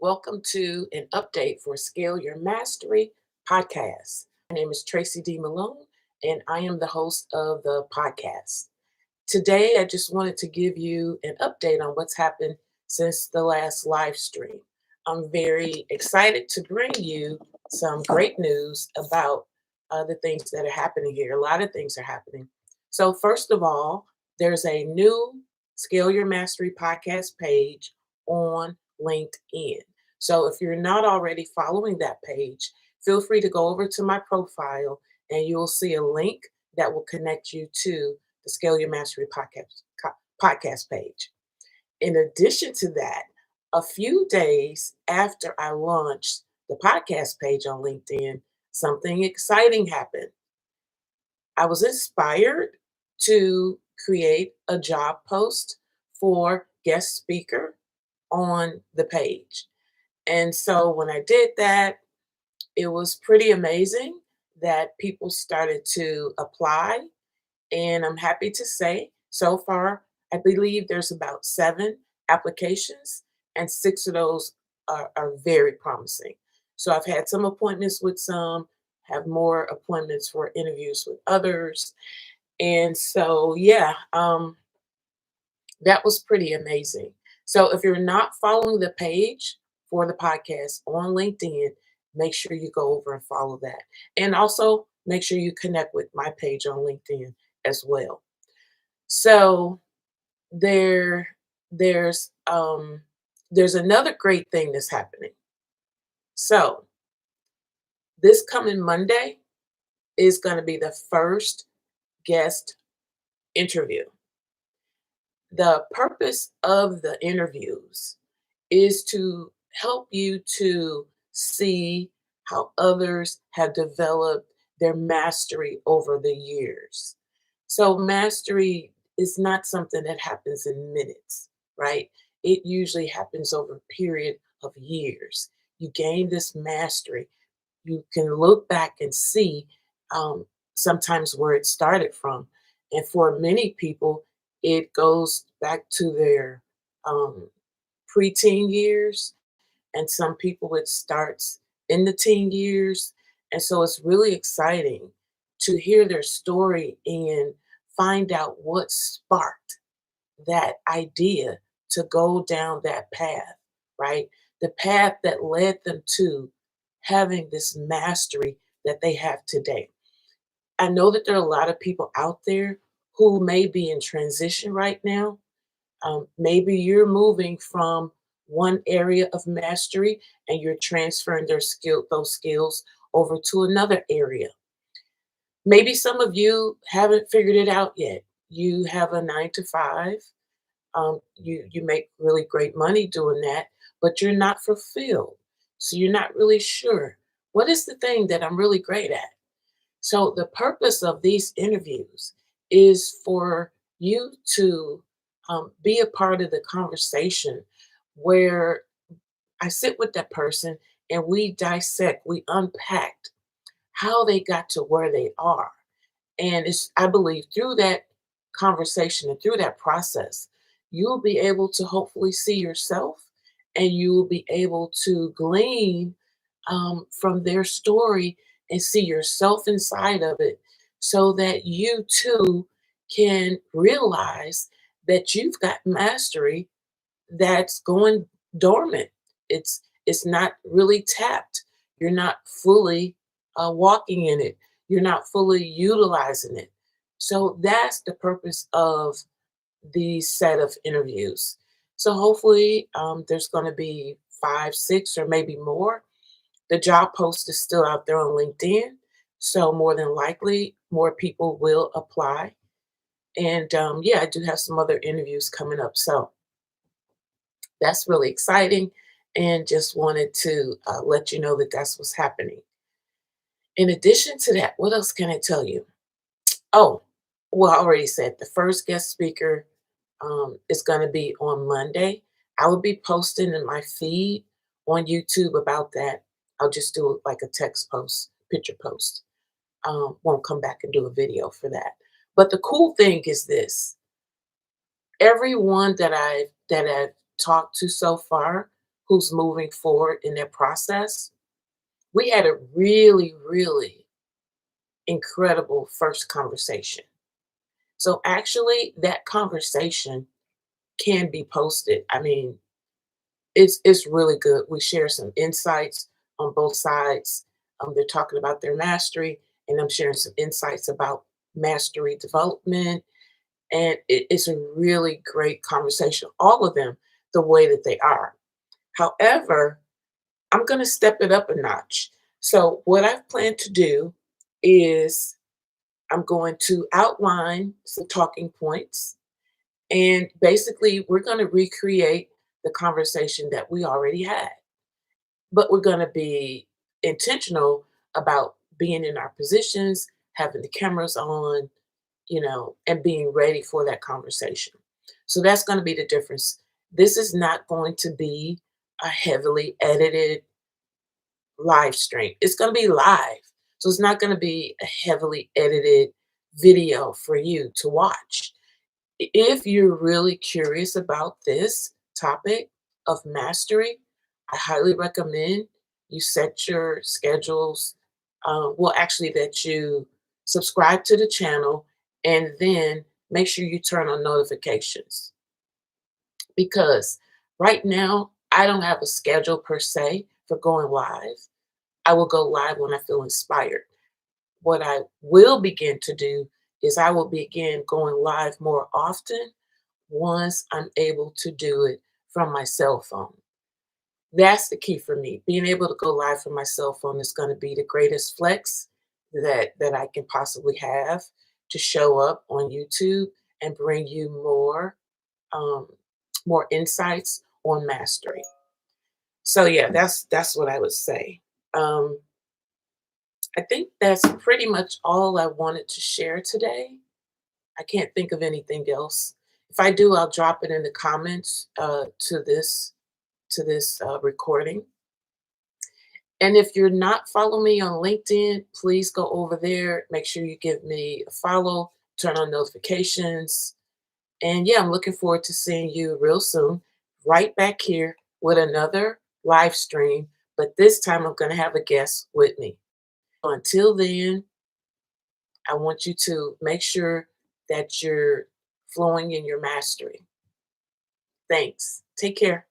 Welcome to an update for Scale Your Mastery podcast. My name is Tracy D. Malone, and I am the host of the podcast. Today, I just wanted to give you an update on what's happened since the last live stream. I'm very excited to bring you some great news about the things that are happening here. A lot of things are happening. So, first of all, there's a new Scale Your Mastery podcast page on LinkedIn. So, if you're not already following that page, feel free to go over to my profile and you'll see a link that will connect you to the Scale Your Mastery podcast page. In addition to that, a few days after I launched the podcast page on LinkedIn, something exciting happened. I was inspired to create a job post for guest speaker on the page. And so when I did that, it was pretty amazing that people started to apply. And I'm happy to say so far, I believe there's about 7 applications, and 6 of those are very promising. So I've had some appointments with some, have more appointments for interviews with others. And so, yeah, that was pretty amazing. So if you're not following the page for the podcast on LinkedIn, make sure you go over and follow that. And also make sure you connect with my page on LinkedIn as well. So there there's another great thing that's happening. So this coming Monday is going to be the first guest interview. The purpose of the interviews is to help you to see how others have developed their mastery over the years. So, mastery is not something that happens in minutes, right? It usually happens over a period of years. You gain this mastery. You can look back and see um, sometimes where it started from. And for many people, it goes back to their um, preteen years, and some people it starts in the teen years. And so it's really exciting to hear their story and find out what sparked that idea to go down that path, right? The path that led them to having this mastery that they have today. I know that there are a lot of people out there who may be in transition right now. Maybe you're moving from one area of mastery and you're transferring those skills over to another area. Maybe some of you haven't figured it out yet. You have a 9 to 5. You make really great money doing that, but you're not fulfilled. So you're not really sure what is the thing that I'm really great at. So the purpose of these interviews is for you to be a part of the conversation where I sit with that person and we dissect, we unpack how they got to where they are. And it's, I believe, through that conversation and through that process, you'll be able to hopefully see yourself, and you will be able to glean from their story and see yourself inside of it so that you too can realize that you've got mastery that's going dormant. It's not really tapped. You're not fully walking in it. You're not fully utilizing it. So that's the purpose of the set of interviews. So hopefully there's going to be 5, 6, or maybe more. The job post is still out there on LinkedIn, so more than likely more people will apply. And yeah, I do have some other interviews coming up. So that's really exciting, and just wanted to let you know that that's what's happening. In addition to that, what else can I tell you? Oh, well, I already said the first guest speaker is going to be on Monday. I will be posting in my feed on YouTube about that. I'll just do like a text post, picture post. Won't come back and do a video for that. But the cool thing is this: everyone that I've talked to so far who's moving forward in their process. We had a really, really incredible first conversation. So actually, that conversation can be posted. I mean, it's really good. We share some insights on both sides. They're talking about their mastery, and I'm sharing some insights about mastery development. And it's a really great conversation, all of them, the way that they are. However, I'm going to step it up a notch. So, what I've planned to do is I'm going to outline some talking points. And basically, we're going to recreate the conversation that we already had, but we're going to be intentional about being in our positions, having the cameras on, and being ready for that conversation. So that's going to be the difference. This is not going to be a heavily edited live stream. It's going to be live. So it's not going to be a heavily edited video for you to watch. If you're really curious about this topic of mastery, I highly recommend you set your schedules. Well, actually, that you subscribe to the channel and then make sure you turn on notifications because right now I don't have a schedule per se for going live. I will go live when I feel inspired. What I will begin to do is I will begin going live more often once I'm able to do it from my cell phone. That's the key for me. Being able to go live from my cell phone is going to be the greatest flex that I can possibly have to show up on YouTube and bring you um, more insights on mastery. So yeah, that's what I would say. Um, I think that's pretty much all I wanted to share today. I can't think of anything else. If I do, I'll drop it in the comments to this recording. And if you're not following me on LinkedIn, please go over there. Make sure you give me a follow, turn on notifications. And yeah, I'm looking forward to seeing you real soon, right back here with another live stream. But this time I'm going to have a guest with me. Until then, I want you to make sure that you're flowing in your mastery. Thanks. Take care.